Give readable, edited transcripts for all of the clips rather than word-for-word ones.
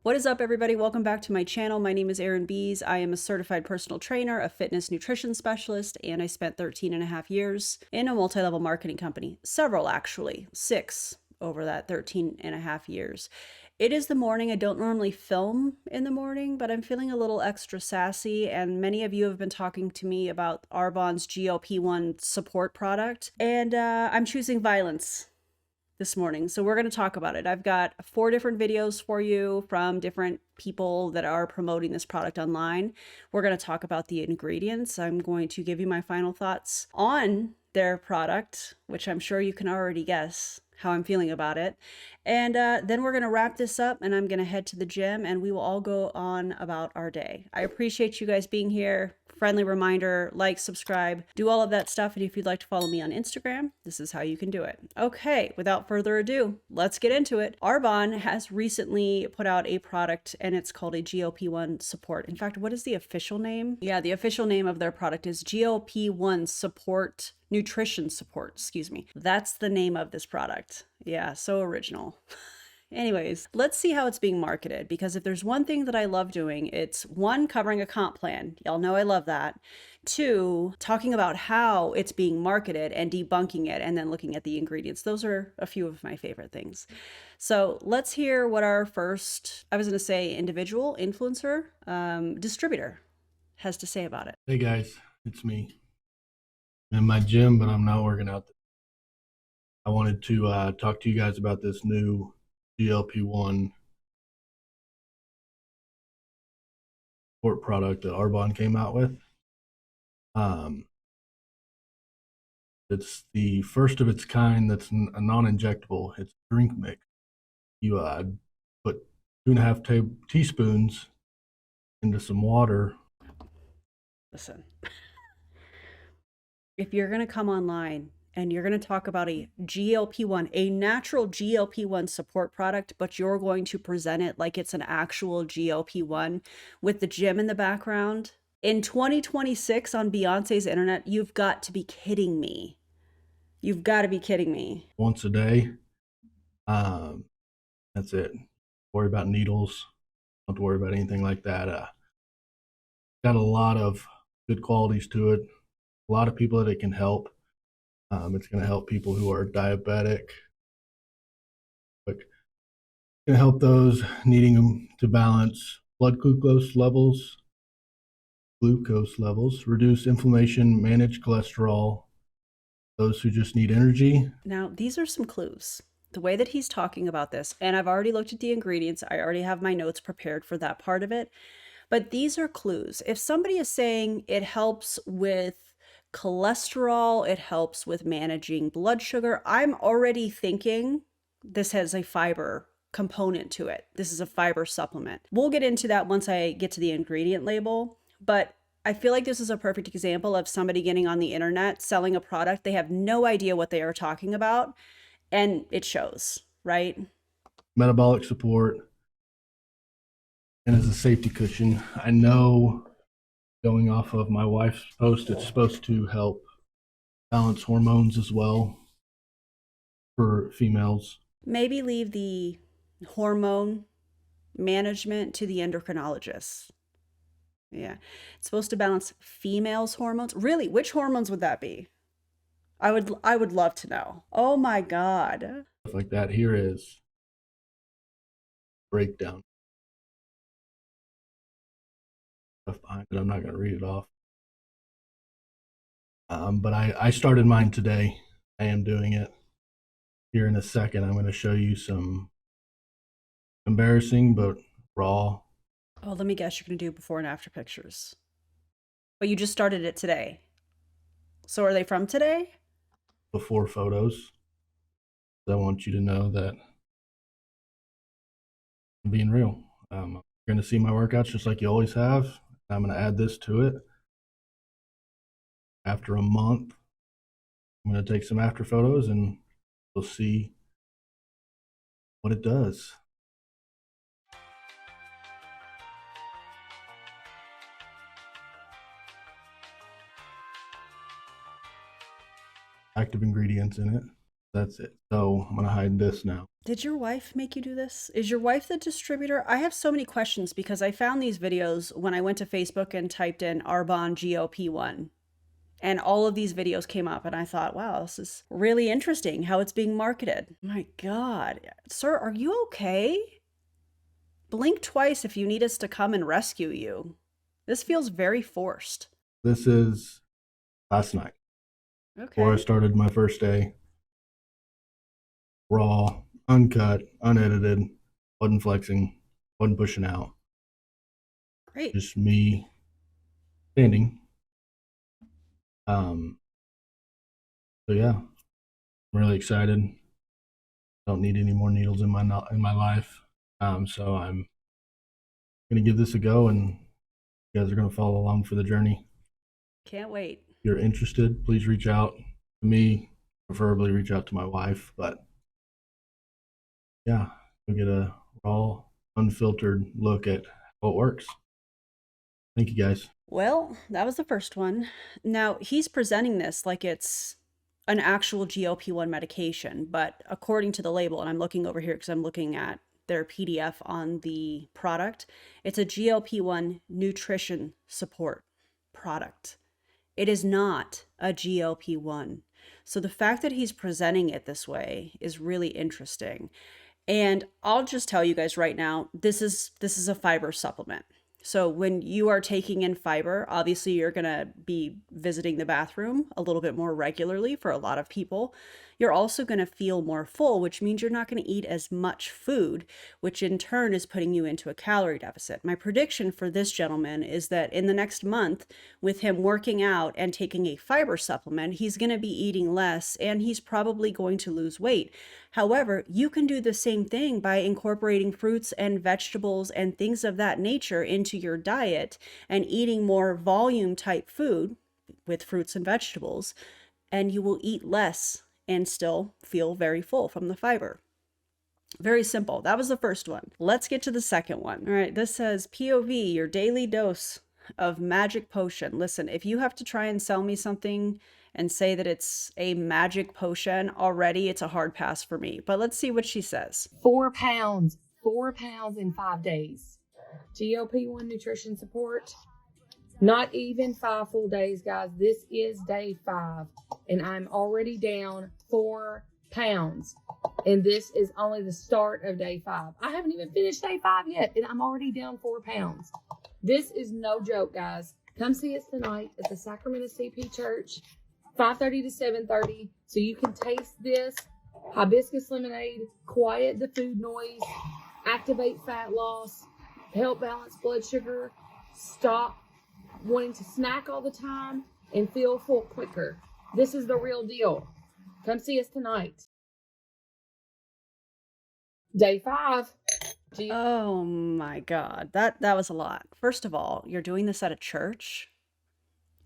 What is up, everybody? Welcome back to my channel. My name is Erin Bies. I am a certified personal trainer, a fitness nutrition specialist, and I spent 13 and a half years in a multi-level marketing company. Several, actually. 6 over that 13 and a half years. It is the morning. I don't normally film in the morning, but I'm feeling a little extra sassy, and many of you have been talking to me about Arbonne's GLP-1 support product, and I'm choosing violence this morning. So we're going to talk about it. I've got 4 different videos for you from different people that are promoting this product online. We're going to talk about the ingredients. I'm going to give you my final thoughts on their product, which I'm sure you can already guess how I'm feeling about it. And then we're going to wrap this up, and I'm going to head to the gym, and we will all go on about our day. I appreciate you guys being here. Friendly reminder, like, subscribe, do all of that stuff. And if you'd like to follow me on Instagram, this is how you can do it. Okay, without further ado, let's get into it. Arbonne has recently put out a product, and it's called a GLP-1 support. In fact, what is the official name? Yeah, the official name of their product is GLP-1 Support Nutrition Support, excuse me. That's the name of this product. Yeah, so original. Anyways, let's see how it's being marketed, because if there's one thing that I love doing, it's 1, covering a comp plan. Y'all know I love that. 2, talking about how it's being marketed and debunking it, and then looking at the ingredients. Those are a few of my favorite things. So let's hear what our first, I was going to say individual, influencer, distributor has to say about it. Hey guys, it's me. I'm in my gym, but I'm not working out. I wanted to talk to you guys about this new GLP-1 support product that Arbonne came out with. It's the first of its kind that's a non-injectable. It's a drink mix. You put 2.5 teaspoons into some water. Listen, if you're going to come online and you're going to talk about a GLP-1, a natural GLP-1 support product, but you're going to present it like it's an actual GLP-1 with the gym in the background in 2026 on Beyonce's internet, you've got to be kidding me. You've got to be kidding me. Once a day. That's it. Don't worry about needles. Don't worry about anything like that. Got a lot of good qualities to it. A lot of people that it can help. It's going to help people who are diabetic. It's going to help those needing to balance blood glucose levels, reduce inflammation, manage cholesterol, those who just need energy. Now, these are some clues. The way that he's talking about this, and I've already looked at the ingredients, I already have my notes prepared for that part of it, but these are clues. If somebody is saying it helps with cholesterol, it helps with managing blood sugar, I'm already thinking this has a fiber component to it. This is a fiber supplement. We'll get into that once I get to the ingredient label, but I feel like this is a perfect example of somebody getting on the internet, selling a product. They have no idea what they are talking about, and it shows, right? Metabolic support, and as a safety cushion. I know, going off of my wife's post, it's supposed to help balance hormones as well for females. Maybe leave the hormone management to the endocrinologist. Yeah. It's supposed to balance females' hormones. Really, which hormones would that be? I would love to know. Oh my God. Stuff like that. Here is breakdown. Stuff behind it. I'm not going to read it off. But I started mine today. I am doing it. Here in a second, I'm going to show you some embarrassing but raw. Oh, let me guess, you're going to do before and after pictures. But you just started it today. So are they from today? Before photos. I want you to know that I'm being real. You're going to see my workouts just like you always have. I'm going to add this to it. After a month, I'm going to take some after photos and we'll see what it does. Active ingredients in it. That's it. So I'm going to hide this now. Did your wife make you do this? Is your wife the distributor? I have so many questions because I found these videos when I went to Facebook and typed in Arbonne GLP-1. And all of these videos came up, and I thought, wow, this is really interesting how it's being marketed. My God. Sir, are you okay? Blink twice if you need us to come and rescue you. This feels very forced. This is last night. Okay. Before I started my first day. Raw, uncut, unedited, wasn't flexing, wasn't pushing out. Great. Just me standing. So yeah, I'm really excited. Don't need any more needles in my life. So I'm gonna give this a go, and you guys are gonna follow along for the journey. Can't wait. If you're interested, please reach out to me. Preferably reach out to my wife, but yeah, you'll get a raw, unfiltered look at how it works. Thank you, guys. Well, that was the first one. Now, he's presenting this like it's an actual GLP-1 medication, but according to the label, and I'm looking over here because I'm looking at their PDF on the product, it's a GLP-1 Nutrition Support product. It is not a GLP-1. So the fact that he's presenting it this way is really interesting. And I'll just tell you guys right now, this is a fiber supplement. So when you are taking in fiber, obviously you're going to be visiting the bathroom a little bit more regularly for a lot of people. You're also going to feel more full, which means you're not going to eat as much food, which in turn is putting you into a calorie deficit. My prediction for this gentleman is that in the next month, with him working out and taking a fiber supplement, he's going to be eating less and he's probably going to lose weight. However, you can do the same thing by incorporating fruits and vegetables and things of that nature into your diet and eating more volume type food with fruits and vegetables, and you will eat less and still feel very full from the fiber. Very simple. That was the first one. Let's get to the second one. All right, this says POV, your daily dose of magic potion. Listen, if you have to try and sell me something and say that it's a magic potion already, it's a hard pass for me. But let's see what she says. 4 pounds in 5 days. GLP-1 Nutrition Support. Not even 5 full days, guys. This is day 5, and I'm already down 4 pounds. And this is only the start of day 5. I haven't even finished day 5 yet, and I'm already down 4 pounds. This is no joke, guys. Come see us tonight at the Sacramento CP Church, 5:30 to 7:30, so you can taste this hibiscus lemonade, quiet the food noise, activate fat loss, help balance blood sugar, stop wanting to snack all the time, and feel full quicker. This is the real deal. Come see us tonight. Day 5. Oh my God. That was a lot. First of all, you're doing this at a church?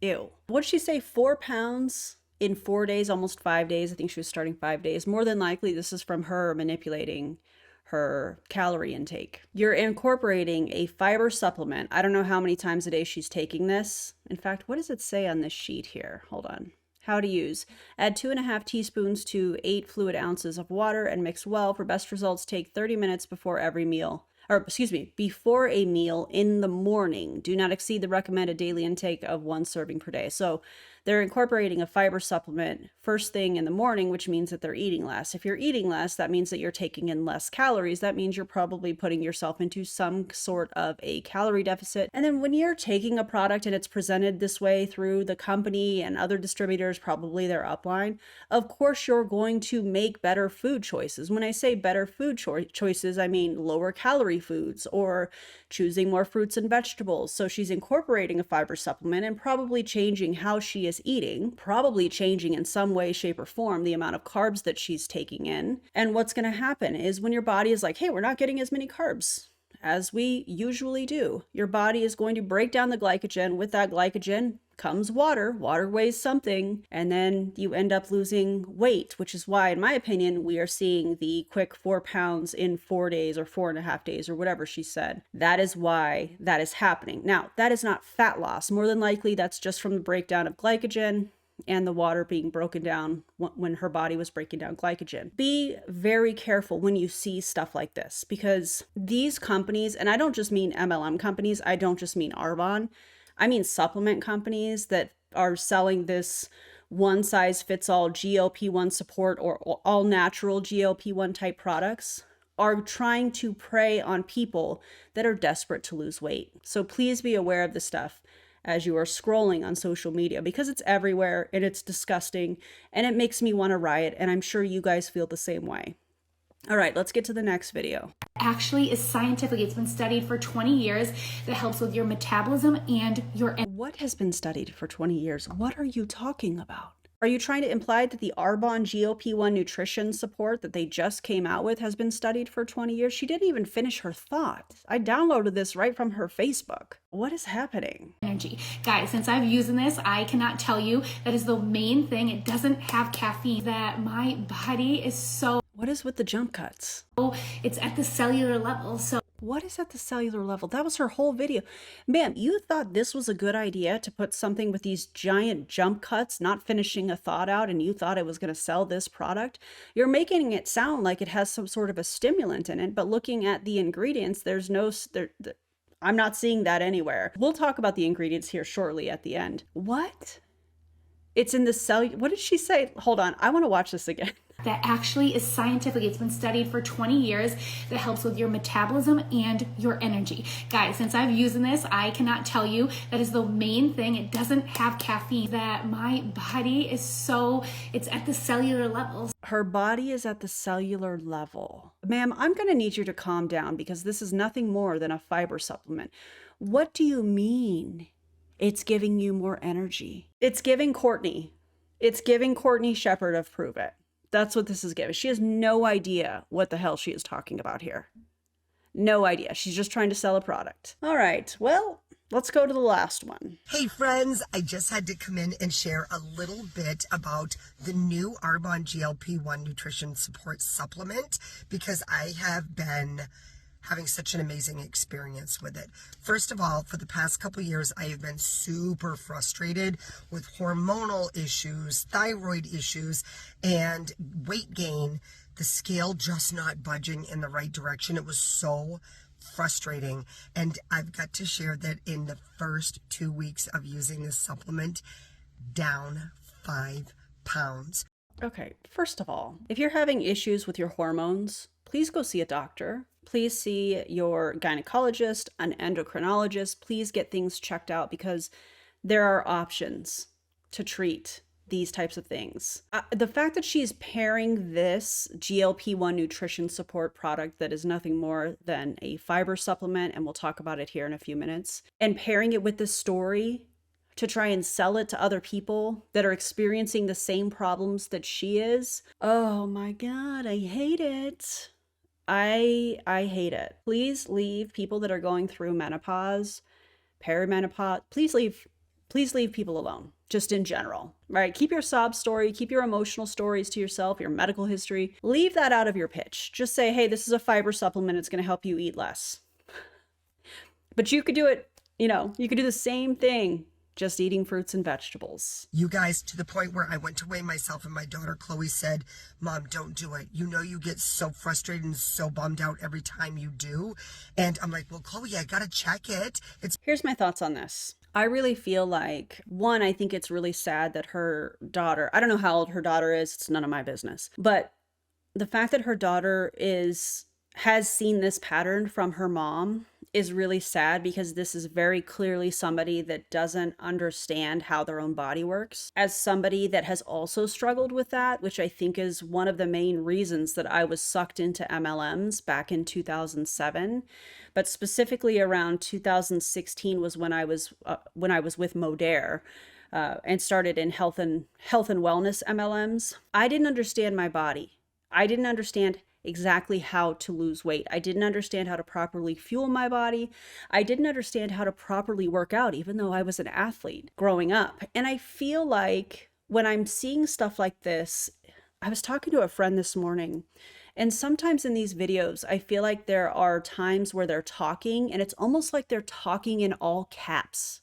Ew. What did she say? 4 pounds in 4 days, almost 5 days. I think she was starting 5 days. More than likely, this is from her manipulating her calorie intake. You're incorporating a fiber supplement. I don't know how many times a day she's taking this. In fact, what does it say on this sheet here? Hold on. How to use. Add 2.5 teaspoons to 8 fluid ounces of water and mix well. For best results, take 30 minutes before every meal. Before a meal in the morning. Do not exceed the recommended daily intake of 1 serving per day. So they're incorporating a fiber supplement first thing in the morning, which means that they're eating less. If you're eating less, that means that you're taking in less calories. That means you're probably putting yourself into some sort of a calorie deficit. And then when you're taking a product and it's presented this way through the company and other distributors, probably their upline, of course you're going to make better food choices. When I say better food choices, I mean lower calorie foods or choosing more fruits and vegetables. So she's incorporating a fiber supplement and probably changing how she is eating, probably changing in some way, shape, or form the amount of carbs that she's taking in. And what's going to happen is when your body is like, hey, we're not getting as many carbs as we usually do, your body is going to break down the glycogen. With that glycogen comes water. Water weighs something, and then you end up losing weight, which is why, in my opinion, we are seeing the quick 4 pounds in 4 days or 4.5 days or whatever she said. That is why that is happening. Now, that is not fat loss. More than likely, that's just from the breakdown of glycogen. and the water being broken down when her body was breaking down glycogen. Be very careful when you see stuff like this, because these companies, and I don't just mean MLM companies, I don't just mean Arbonne, I mean supplement companies that are selling this one size fits all GLP-1 support or all natural GLP-1 type products, are trying to prey on people that are desperate to lose weight. So please be aware of this stuff as you are scrolling on social media, because it's everywhere and it's disgusting and it makes me want to riot, and I'm sure you guys feel the same way. All right, let's get to the next video. Actually is scientific. It's been studied for 20 years that helps with your metabolism and your... What has been studied for 20 years? What are you talking about? Are you trying to imply that the Arbonne GLP-1 Nutrition Support that they just came out with has been studied for 20 years? She didn't even finish her thought. I downloaded this right from her Facebook. What is happening? Energy. Guys, since I've used this, I cannot tell you that is the main thing. It doesn't have caffeine. That my body is so... What is with the jump cuts? It's at the cellular level. So what is at the cellular level? That was her whole video. Ma'am, you thought this was a good idea to put something with these giant jump cuts, not finishing a thought out, and you thought it was going to sell this product? You're making it sound like it has some sort of a stimulant in it, but looking at the ingredients, there's no... I'm not seeing that anywhere. We'll talk about the ingredients here shortly at the end. What? It's in the cell... What did she say? Hold on. I want to watch this again. That actually is scientific. It's been studied for 20 years that helps with your metabolism and your energy. Guys, since I've used this, I cannot tell you that is the main thing. It doesn't have caffeine. That my body is so... It's at the cellular level. Her body is at the cellular level. Ma'am, I'm going to need you to calm down, because this is nothing more than a fiber supplement. What do you mean it's giving you more energy? It's giving Courtney. It's giving Courtney Shepherd of Prove It. That's what this is giving. She has no idea what the hell she is talking about here. No idea. She's just trying to sell a product. All right. Well, let's go to the last one. Hey friends, I just had to come in and share a little bit about the new Arbonne GLP-1 Nutrition Support supplement, because I have been having such an amazing experience with it. First of all, for the past couple years, I have been super frustrated with hormonal issues, thyroid issues, and weight gain. The scale just not budging in the right direction. It was so frustrating. And I've got to share that in the first 2 weeks of using this supplement, down 5 pounds. Okay, first of all, if you're having issues with your hormones, please go see a doctor. Please see your gynecologist, an endocrinologist. Please get things checked out, because there are options to treat these types of things. The fact that she's pairing this GLP-1 Nutrition Support product that is nothing more than a fiber supplement, and we'll talk about it here in a few minutes, and pairing it with this story to try and sell it to other people that are experiencing the same problems that she is. Oh my God, I hate it. I hate it. Please leave people that are going through menopause, perimenopause. Please leave people alone, just in general, right? Keep your sob story, keep your emotional stories to yourself, your medical history. Leave that out of your pitch. Just say, hey, this is a fiber supplement. It's going to help you eat less. But you could do it, you could do the same thing, just eating fruits and vegetables. You guys, to the point where I went to weigh myself and my daughter Chloe said, Mom, don't do it. You get so frustrated and so bummed out every time you do. And I'm like, well, Chloe, I got to check it. Here's my thoughts on this. I really feel like, one, I think it's really sad that her daughter, I don't know how old her daughter is. It's none of my business. But the fact that her daughter has seen this pattern from her mom is really sad, because this is very clearly somebody that doesn't understand how their own body works. As somebody that has also struggled with that, which I think is one of the main reasons that I was sucked into MLMs back in 2007, but specifically around 2016 was when I was with Modere and started in health and wellness MLMs. I didn't understand my body. I didn't understand exactly how to lose weight. I didn't understand how to properly fuel my body. I didn't understand how to properly work out, even though I was an athlete growing up. And I feel like when I'm seeing stuff like this, I was talking to a friend this morning, and sometimes in these videos, I feel like there are times where they're talking and it's almost like they're talking in all caps.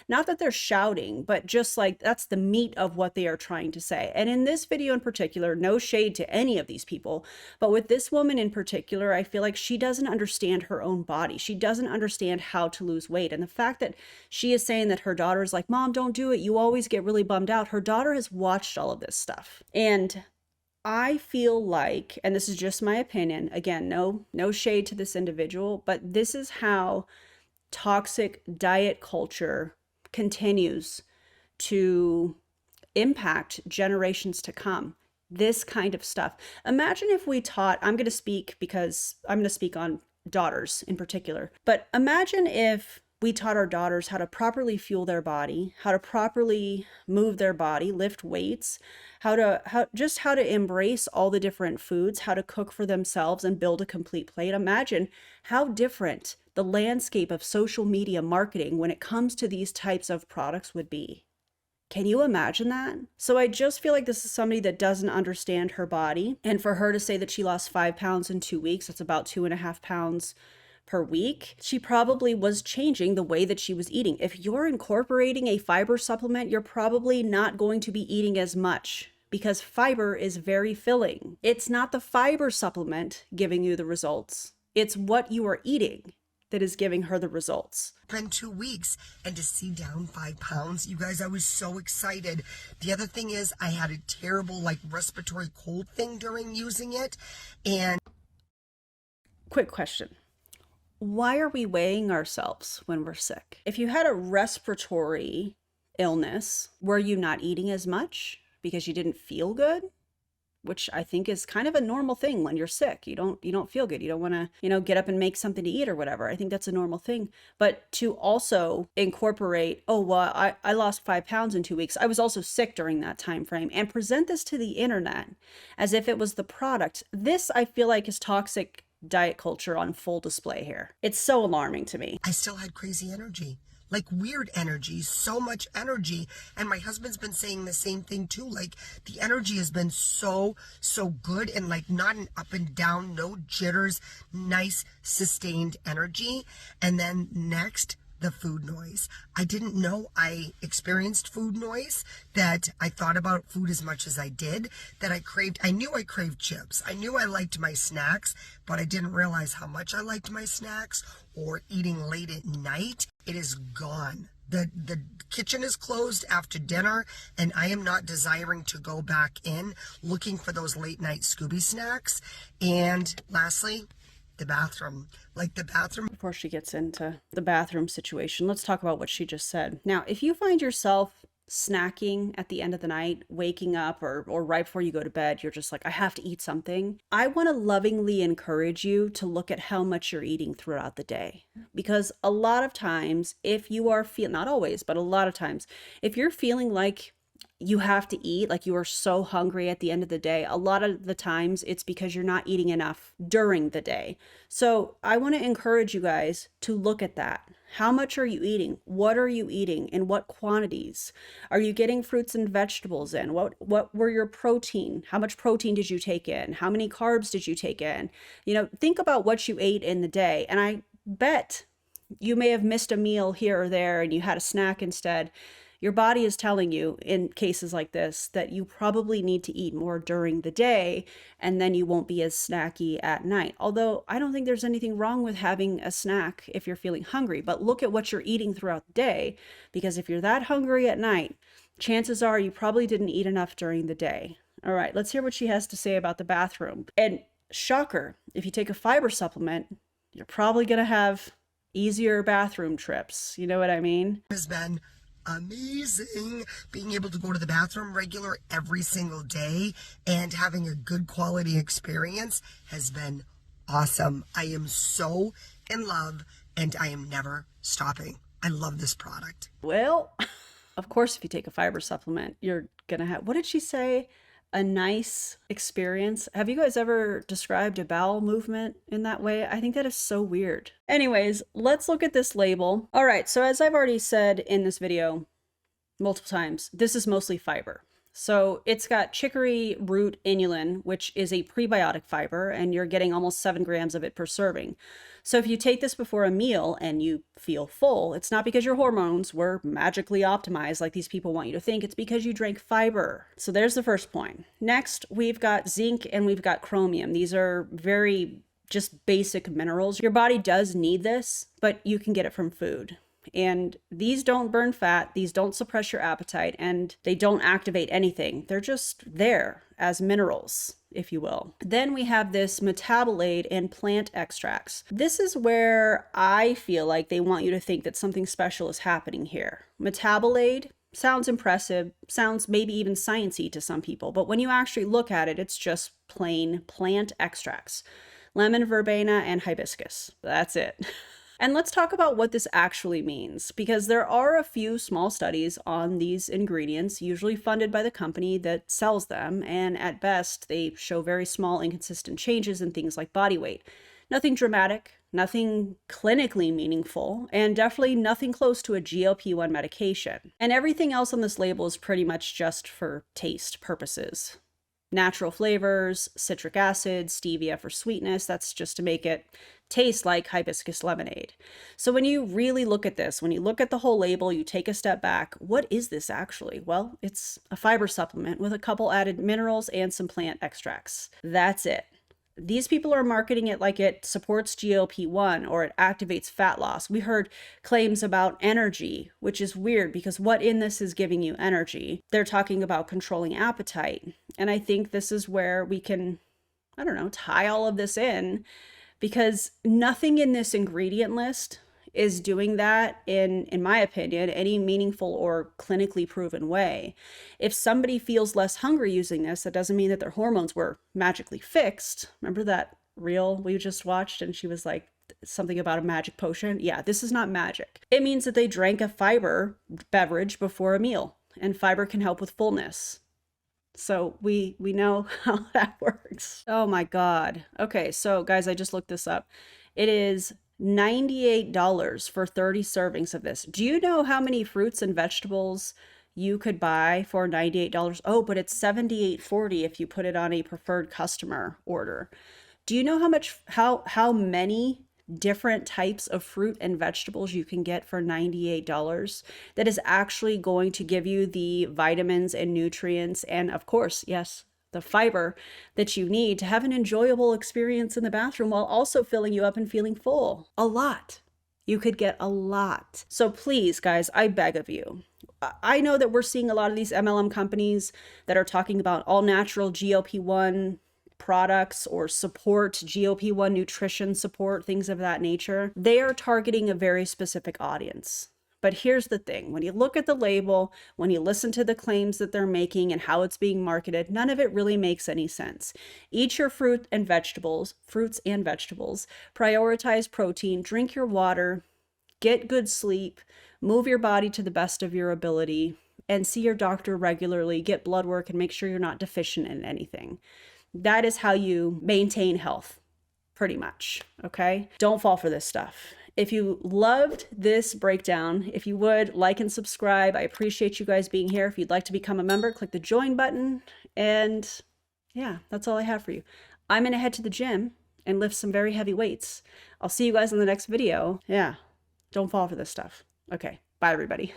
Not that they're shouting, but just like that's the meat of what they are trying to say. And in this video in particular, no shade to any of these people, but with this woman in particular, I feel like she doesn't understand her own body. She doesn't understand how to lose weight. And the fact that she is saying that her daughter is like, Mom, don't do it. You always get really bummed out. Her daughter has watched all of this stuff. And I feel like, and this is just my opinion, again, no shade to this individual, but this is how toxic diet culture continues to impact generations to come. This kind of stuff. Imagine if we taught, I'm going to speak because I'm going to speak on daughters in particular, but imagine if we taught our daughters how to properly fuel their body, how to properly move their body, lift weights, how to embrace all the different foods, how to cook for themselves and build a complete plate. Imagine how different the landscape of social media marketing when it comes to these types of products would be. Can you imagine that? So I just feel like this is somebody that doesn't understand her body. And for her to say that she lost 5 pounds in 2 weeks, that's about 2.5 pounds per week, she probably was changing the way that she was eating. If you're incorporating a fiber supplement, you're probably not going to be eating as much because fiber is very filling. It's not the fiber supplement giving you the results. It's what you are eating that is giving her the results. Been 2 weeks and to see down 5 pounds, you guys, I was so excited. The other thing is I had a terrible respiratory cold thing during using it. And quick question. Why are we weighing ourselves when we're sick? If you had a respiratory illness, were you not eating as much because you didn't feel good? Which I think is kind of a normal thing when you're sick. You don't feel good. You don't want to, get up and make something to eat or whatever. I think that's a normal thing. But to also incorporate, oh, well, I lost 5 pounds in 2 weeks. I was also sick during that time frame, and present this to the internet as if it was the product. This, I feel like, is toxic diet culture on full display here. It's so alarming to me. I still had crazy energy. Weird energy, so much energy. And my husband's been saying the same thing too. The energy has been so good and not an up and down, no jitters, nice sustained energy. And then next, the food noise. I didn't know I experienced food noise, that I thought about food as much as I did, that I knew I craved chips. I knew I liked my snacks, but I didn't realize how much I liked my snacks or eating late at night. It is gone. The kitchen is closed after dinner, and I am not desiring to go back in looking for those late night Scooby snacks. And lastly, the bathroom. Before she gets into the bathroom situation, let's talk about what she just said. Now, if you find yourself snacking at the end of the night, waking up or right before you go to bed, you're just like, I have to eat something. I want to lovingly encourage you to look at how much you're eating throughout the day. Because a lot of times, if you are not always, but a lot of times, if you're feeling like you have to eat, like you are so hungry at the end of the day, a lot of the times it's because you're not eating enough during the day. So I want to encourage you guys to look at that. How much are you eating? What are you eating? In what quantities? Are you getting fruits and vegetables in? What were your protein? How much protein did you take in? How many carbs did you take in? Think about what you ate in the day. And I bet you may have missed a meal here or there and you had a snack instead. Your body is telling you in cases like this that you probably need to eat more during the day, and then you won't be as snacky at night. Although I don't think there's anything wrong with having a snack if you're feeling hungry, but look at what you're eating throughout the day, because if you're that hungry at night, chances are you probably didn't eat enough during the day. All right, let's hear what she has to say about the bathroom. And shocker, if you take a fiber supplement, you're probably going to have easier bathroom trips. You know what I mean? Has been amazing being able to go to the bathroom regular every single day and having a good quality experience has been awesome. I am so in love and I am never stopping. I love this product. Well, of course, if you take a fiber supplement, you're gonna have, what did she say? A nice experience. Have you guys ever described a bowel movement in that way? I think that is so weird. Anyways, let's look at this label. All right, so as I've already said in this video multiple times, this is mostly fiber. So it's got chicory root inulin, which is a prebiotic fiber, and you're getting almost 7 grams of it per serving. So if you take this before a meal and you feel full, it's not because your hormones were magically optimized like these people want you to think. It's because you drank fiber. So there's the first point. Next, we've got zinc and we've got chromium. These are very just basic minerals. Your body does need this, but you can get it from food. And these don't burn fat, these don't suppress your appetite, and they don't activate anything. They're just there as minerals, if you will. Then we have this metabolaid and plant extracts. This is where I feel like they want you to think that something special is happening here. Metabolaid sounds impressive, sounds maybe even sciencey to some people, but when you actually look at it, it's just plain plant extracts. Lemon, verbena, and hibiscus. That's it. And let's talk about what this actually means, because there are a few small studies on these ingredients, usually funded by the company that sells them, and at best, they show very small inconsistent changes in things like body weight. Nothing dramatic, nothing clinically meaningful, and definitely nothing close to a GLP-1 medication. And everything else on this label is pretty much just for taste purposes. Natural flavors, citric acid, stevia for sweetness, that's just to make it taste like hibiscus lemonade. So when you really look at this, when you look at the whole label, you take a step back, what is this actually? Well, it's a fiber supplement with a couple added minerals and some plant extracts. That's it. These people are marketing it like it supports GLP-1 or it activates fat loss. We heard claims about energy, which is weird because what in this is giving you energy? They're talking about controlling appetite. And I think this is where we can, I don't know, tie all of this in, because nothing in this ingredient list is doing that in my opinion, any meaningful or clinically proven way. If somebody feels less hungry using this, that doesn't mean that their hormones were magically fixed. Remember that reel we just watched and she was like, something about a magic potion? Yeah, this is not magic. It means that they drank a fiber beverage before a meal, and fiber can help with fullness. So we know how that works. Oh my God. Okay, so guys, I just looked this up. It is $98 for 30 servings of this. Do you know how many fruits and vegetables you could buy for $98? Oh, but it's $78.40 if you put it on a preferred customer order. Do you know how many different types of fruit and vegetables you can get for $98 that is actually going to give you the vitamins and nutrients and, of course, yes, the fiber that you need to have an enjoyable experience in the bathroom while also filling you up and feeling full? A lot. You could get a lot. So please, guys, I beg of you. I know that we're seeing a lot of these MLM companies that are talking about all natural GLP-1 products or support, GLP-1 nutrition support, things of that nature. They are targeting a very specific audience. But here's the thing, when you look at the label, when you listen to the claims that they're making and how it's being marketed, none of it really makes any sense. Eat your fruits and vegetables, prioritize protein, drink your water, get good sleep, move your body to the best of your ability, and see your doctor regularly, get blood work, and make sure you're not deficient in anything. That is how you maintain health, pretty much, okay? Don't fall for this stuff. If you loved this breakdown, if you would like and subscribe, I appreciate you guys being here. If you'd like to become a member, click the join button. And yeah, that's all I have for you. I'm gonna head to the gym and lift some very heavy weights. I'll see you guys in the next video. Yeah, don't fall for this stuff. Okay, bye everybody.